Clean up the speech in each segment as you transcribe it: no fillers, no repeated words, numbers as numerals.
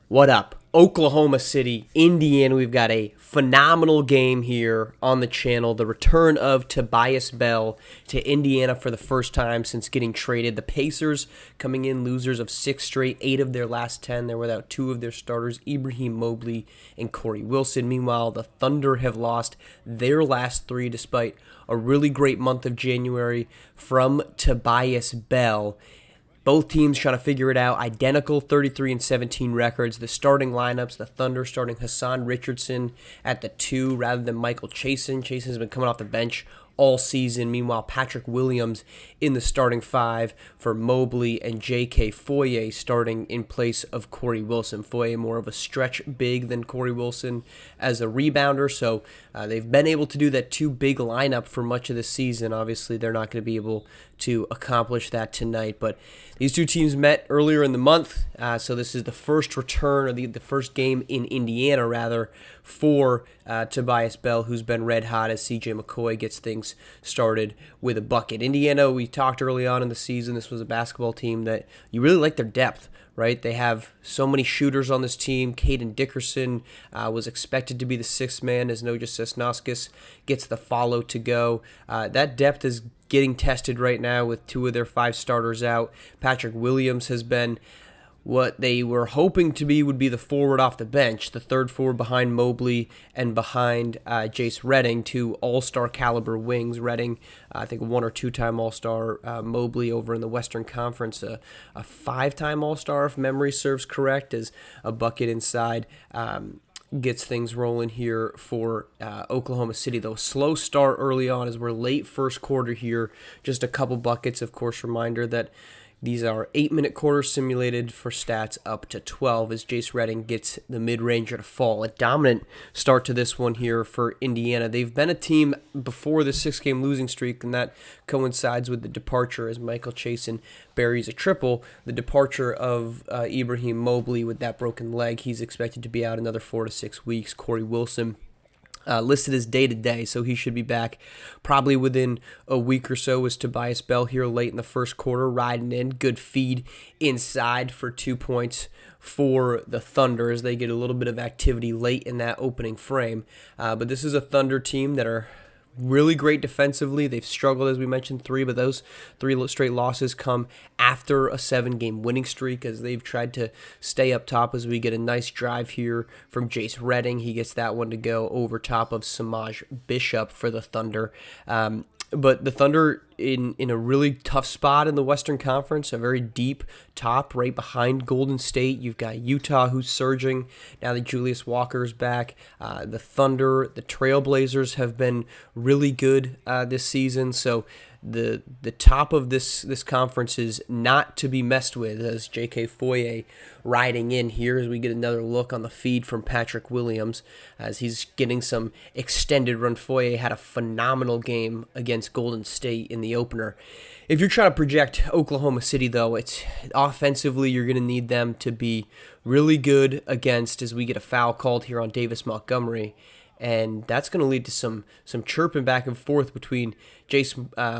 What up? Oklahoma City, Indiana. We've got a phenomenal game here on the channel. The return of Tobias Bell to Indiana for the first time since getting traded. The Pacers coming in losers of 6 straight, 8 of their last 10. They're without 2 of their starters, Ibrahim Mobley and Corey Wilson. Meanwhile, the Thunder have lost their last 3 despite a really great month of January from Tobias Bell. Both teams trying to figure it out. Identical 33-17 records. The starting lineups, the Thunder starting Hassan Richardson at the 2 rather than Michael Chasen. Chasen's been coming off the bench all season. Meanwhile, Patrick Williams in the starting 5 for Mobley and J.K. Foye starting in place of Corey Wilson. Foye more of a stretch big than Corey Wilson as a rebounder, so they've been able to do that 2 big lineup for much of the season. Obviously, they're not going to be able to accomplish that tonight, but these 2 teams met earlier in the month, so this is the first return, or the first game in Indiana, rather, for Tobias Bell, who's been red hot as C.J. McCoy gets things started with a bucket. Indiana, we talked early on in the season, this was a basketball team that you really like their depth, right? They have so many shooters on this team. Caden Dickerson was expected to be the 6th man as Noja Sesnoskis gets the follow to go. That depth is getting tested right now with 2 of their 5 starters out. Patrick Williams has been what they were hoping to be would be the forward off the bench, the 3rd forward behind Mobley and behind Jace Redding, 2 all-star caliber wings. Redding, I think, a 1 or 2-time all-star. Mobley over in the Western Conference, a 5-time all-star, if memory serves correct, as a bucket inside. Gets things rolling here for Oklahoma City, though. Slow start early on as we're late first quarter here. Just a couple buckets, of course. Reminder that these are 8-minute quarters simulated for stats up to 12 as Jace Redding gets the mid-ranger to fall. A dominant start to this one here for Indiana. They've been a team before the 6-game losing streak, and that coincides with the departure as Michael Chasen buries a triple. The departure of Ibrahim Mobley with that broken leg. He's expected to be out another 4 to 6 weeks. Corey Wilson listed as day-to-day, so he should be back probably within a week or so. As Tobias Bell here late in the first quarter, riding in. Good feed inside for 2 points for the Thunder as they get a little bit of activity late in that opening frame. But this is a Thunder team that are really great defensively. They've struggled, as we mentioned, 3, but those 3 straight losses come after a 7-game winning streak as they've tried to stay up top. As we get a nice drive here from Jace Redding. He gets that one to go over top of Samaj Bishop for the Thunder. But the Thunder in a really tough spot in the Western Conference, a very deep top right behind Golden State. You've got Utah who's surging now that Julius Walker's back. The Thunder, the Trailblazers have been really good this season. So the top of this conference is not to be messed with as J.K. Foye riding in here as we get another look on the feed from Patrick Williams as he's getting some extended run. Foye had a phenomenal game against Golden State in the opener. If you're trying to project Oklahoma City, though, it's offensively you're going to need them to be really good against as we get a foul called here on Davis Montgomery. And that's going to lead to some chirping back and forth between Jace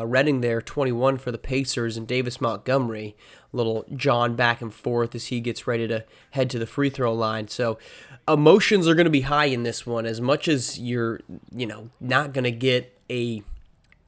Redding there, 21 for the Pacers, and Davis Montgomery. A little John back and forth as he gets ready to head to the free throw line. So emotions are going to be high in this one. As much as you're not going to get a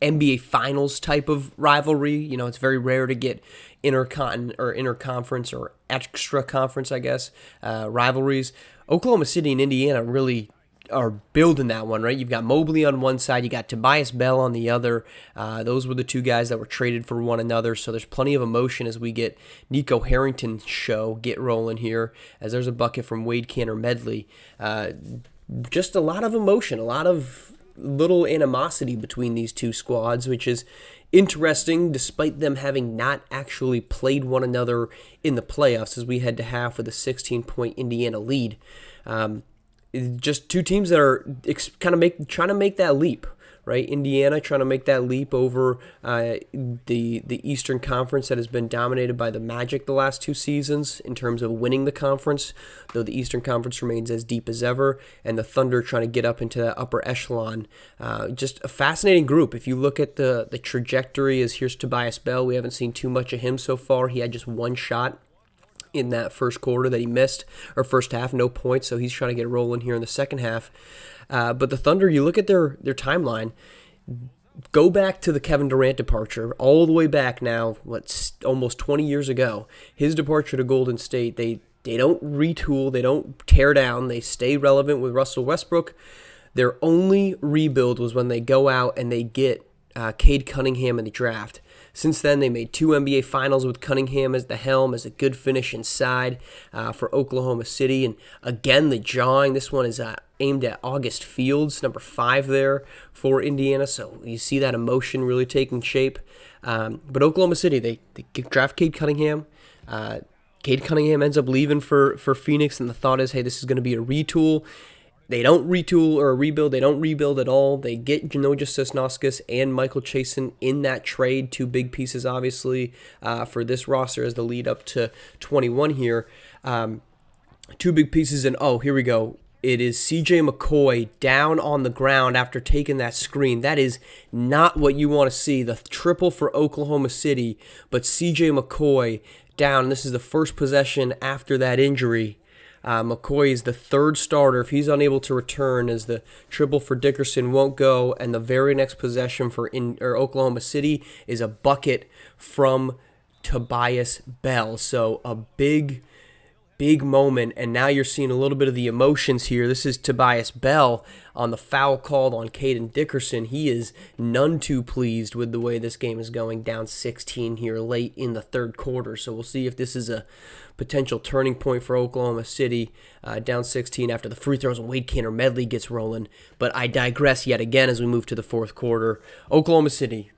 NBA Finals type of rivalry. It's very rare to get interconference or extra conference, I guess, rivalries. Oklahoma City and Indiana really are building that one, right? You've got Mobley on one side, you got Tobias Bell on the other. Those were the 2 guys that were traded for one another, so there's plenty of emotion as we get Nico Harrington's show get rolling here, as there's a bucket from Wade Canner Medley. Just a lot of emotion, a lot of little animosity between these 2 squads, which is interesting despite them having not actually played one another in the playoffs as we head to half with a 16-point Indiana lead. Just 2 teams that are trying to make that leap, right? Indiana trying to make that leap over the Eastern Conference that has been dominated by the Magic the last 2 seasons in terms of winning the conference, though the Eastern Conference remains as deep as ever, and the Thunder trying to get up into that upper echelon. Just a fascinating group. If you look at the trajectory, as here's Tobias Bell. We haven't seen too much of him so far. He had just 1 shot in that first quarter that he missed, or first half, no points, so he's trying to get rolling here in the second half. But the Thunder, you look at their timeline, go back to the Kevin Durant departure, all the way back now, almost 20 years ago, his departure to Golden State. They don't retool, they don't tear down, they stay relevant with Russell Westbrook. Their only rebuild was when they go out and they get Cade Cunningham in the draft. Since then, they made 2 NBA Finals with Cunningham as the helm, as a good finish inside for Oklahoma City. And again, the jawing. This one is aimed at August Fields, number 5 there for Indiana. So you see that emotion really taking shape. But Oklahoma City, they draft Cade Cunningham. Cade Cunningham ends up leaving for Phoenix, and the thought is, hey, this is going to be a retool. They don't retool or rebuild. They don't rebuild at all. They get Janoja Sosnowskis and Michael Chasen in that trade. 2 big pieces, obviously, for this roster as the lead up to 21 here. 2 big pieces, and here we go. It is CJ McCoy down on the ground after taking that screen. That is not what you want to see. The triple for Oklahoma City, but CJ McCoy down. This is the first possession after that injury. McCoy is the 3rd starter. If he's unable to return, as the triple for Dickerson won't go, and the very next possession for Oklahoma City is a bucket from Tobias Bell. So a big moment, and now you're seeing a little bit of the emotions here. This is Tobias Bell on the foul called on Caden Dickerson. He is none too pleased with the way this game is going, down 16 here late in the 3rd quarter. So we'll see if this is a potential turning point for Oklahoma City, down 16 after the free throws and Wade Canner medley gets rolling. But I digress yet again as we move to the 4th quarter. Oklahoma City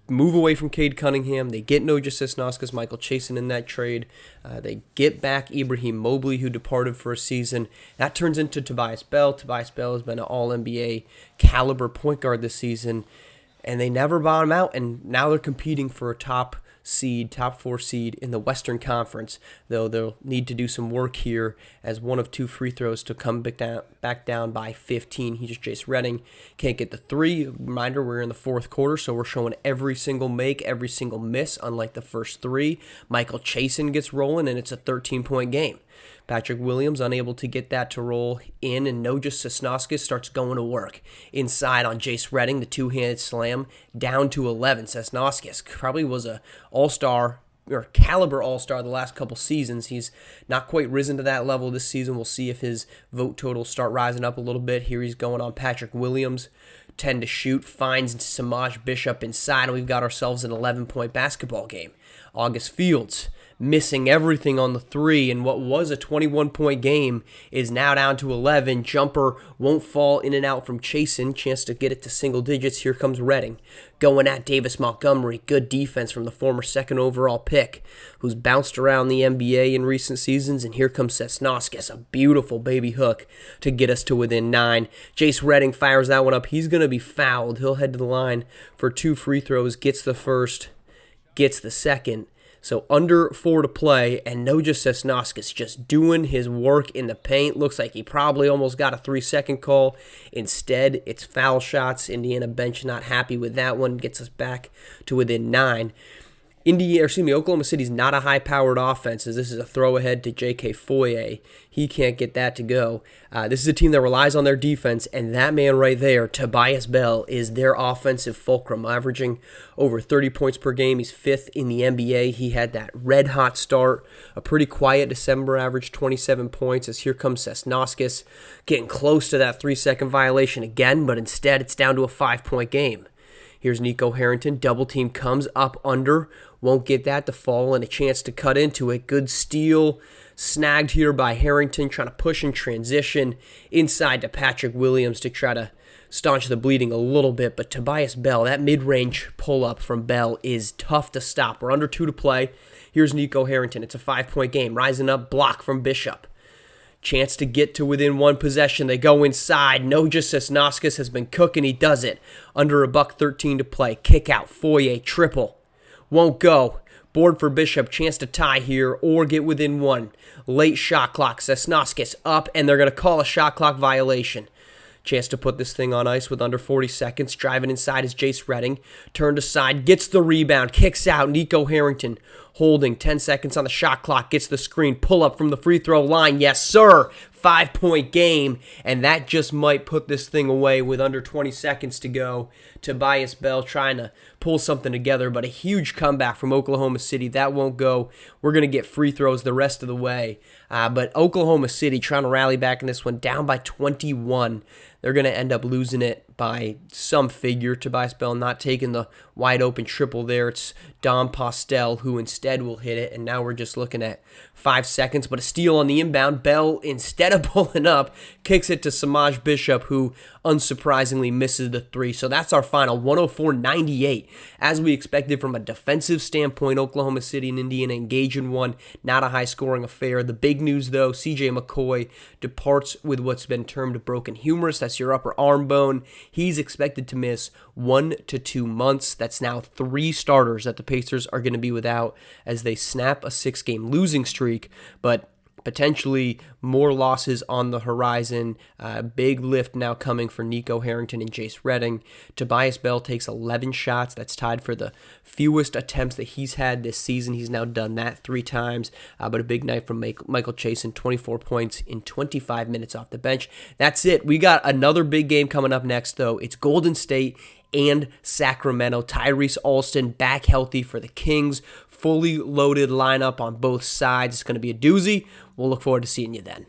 move away from Cade Cunningham. They get Janoja Sosnowskis, Michael Chasen in that trade. They get back Ibrahim Mobley, who departed for a season. That turns into Tobias Bell. Tobias Bell has been an All-NBA caliber point guard this season, and they never bottom out, and now they're competing for a top 4 seed in the Western Conference, though they'll need to do some work here as one of 2 free throws to come back down by 15. He's just Jace Redding. Can't get the 3. Reminder, we're in the 4th quarter, so we're showing every single make, every single miss, unlike the first 3. Michael Chasen gets rolling, and it's a 13-point game. Patrick Williams unable to get that to roll in, and Janoja Sosnowskis starts going to work. Inside on Jace Redding, the 2-handed slam, down to 11. Sosnowskis probably was a all-star, or caliber all-star the last couple seasons. He's not quite risen to that level this season. We'll see if his vote totals start rising up a little bit. Here he's going on Patrick Williams. 10 to shoot, finds Samaj Bishop inside, and we've got ourselves an 11-point basketball game. August Fields missing everything on the 3, and what was a 21-point game is now down to 11. Jumper won't fall in and out from Chasen. Chance to get it to single digits. Here comes Redding going at Davis Montgomery. Good defense from the former 2nd overall pick, who's bounced around the NBA in recent seasons. And here comes Sosnowskis, a beautiful baby hook to get us to within 9. Jace Redding fires that one up. He's going to be fouled. He'll head to the line for 2 free throws. Gets the first, gets the second. So under 4 to play, and Janoja Sosnowskis just doing his work in the paint. Looks like he probably almost got a 3-second call. Instead, it's foul shots. Indiana bench not happy with that one. Gets us back to within 9. Oklahoma City's not a high-powered offense, as this is a throw ahead to J.K. Foye. He can't get that to go. This is a team that relies on their defense, and that man right there, Tobias Bell, is their offensive fulcrum, averaging over 30 points per game. He's 5th in the NBA. He had that red-hot start, a pretty quiet December average, 27 points, as here comes Sosnowskis, getting close to that 3-second violation again, but instead it's down to a 5-point game. Here's Nico Harrington. Double team comes up under. Won't get that to fall, and a chance to cut into it. Good steal. Snagged here by Harrington. Trying to push in transition. Inside to Patrick Williams to try to staunch the bleeding a little bit. But Tobias Bell, that mid-range pull-up from Bell is tough to stop. We're under 2 to play. Here's Nico Harrington. It's a 5-point game. Rising up. Block from Bishop. Chance to get to within 1 possession. They go inside. Janoja Sosnowskis has been cooking. He does it. Under $1:13 to play. Kick out. Foye. Triple. Won't go. Board for Bishop. Chance to tie here or get within 1. Late shot clock. Sosnowskis up, and they're going to call a shot clock violation. Chance to put this thing on ice with under 40 seconds. Driving inside is Jace Redding. Turned aside. Gets the rebound. Kicks out. Nico Harrington holding, 10 seconds on the shot clock, gets the screen, pull up from the free throw line, yes sir, 5-point game, and that just might put this thing away with under 20 seconds to go. Tobias Bell trying to pull something together, but a huge comeback from Oklahoma City. That won't go. We're going to get free throws the rest of the way. But Oklahoma City trying to rally back in this one, down by 21. They're going to end up losing it by some figure. Tobias Bell not taking the wide open triple there. It's Dom Postel who instead will hit it, and now we're just looking at 5 seconds. But a steal on the inbound. Bell, instead of pulling up, kicks it to Samaj Bishop, who unsurprisingly misses the three. So that's our final, 104-98. As we expected from a defensive standpoint, Oklahoma City and Indiana engage in one. Not a high-scoring affair. The big news, though, C.J. McCoy departs with what's been termed a broken humerus. That's your upper arm bone. He's expected to miss 1 to 2 months. That's now 3 starters that the Pacers are going to be without as they snap a 6-game losing streak. But potentially more losses on the horizon. Big lift now coming for Nico Harrington and Jace Redding. Tobias Bell takes 11 shots. That's tied for the fewest attempts that he's had this season. He's now done that 3 times. But a big night from Michael Chasen, 24 points in 25 minutes off the bench. That's it. We got another big game coming up next, though. It's Golden State and Sacramento. Tyrese Alston back healthy for the Kings. Fully loaded lineup on both sides. It's going to be a doozy. We'll look forward to seeing you then.